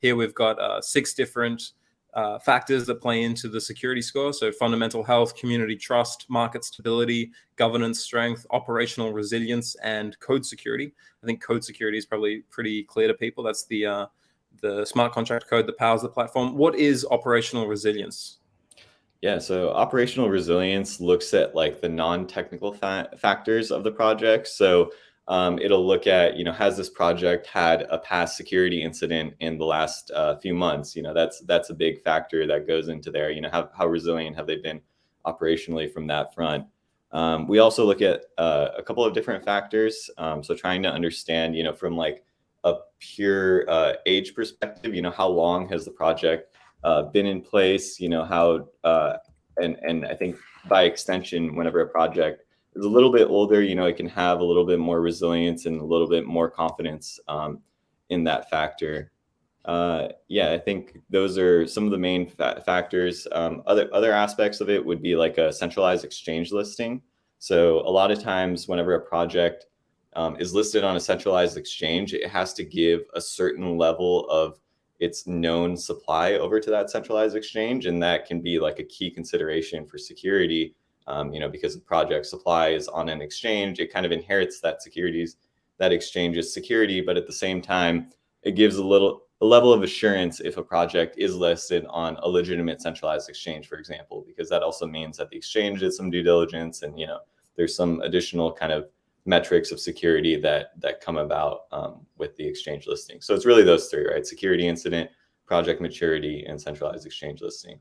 Here we've got 6 different factors that play into the security score. So fundamental health, community trust, market stability, governance strength, operational resilience, and code security. I think code security is probably pretty clear to people. That's the smart contract code that powers the platform. What is operational resilience? Yeah, so operational resilience looks at like the non-technical factors of the project. So it'll look at, has this project had a past security incident in the last few months? That's a big factor that goes into there. How resilient have they been operationally from that front? We also look at a couple of different factors. So trying to understand, from like a pure age perspective, how long has the project been in place, how, and I think by extension, whenever a project is a little bit older, it can have a little bit more resilience and a little bit more confidence in that factor. Yeah, I think those are some of the main factors. Other aspects of it would be like a centralized exchange listing. So a lot of times, whenever a project is listed on a centralized exchange, it has to give a certain level of its known supply over to that centralized exchange, and that can be like a key consideration for security. Because the project supply is on an exchange, it kind of inherits that exchange's security, but at the same time, it gives a level of assurance if a project is listed on a legitimate centralized exchange, for example, because that also means that the exchange did some due diligence, and there's some additional kind of metrics of security that come about with the exchange listing. So it's really those three, right? Security incident, project maturity, and centralized exchange listing.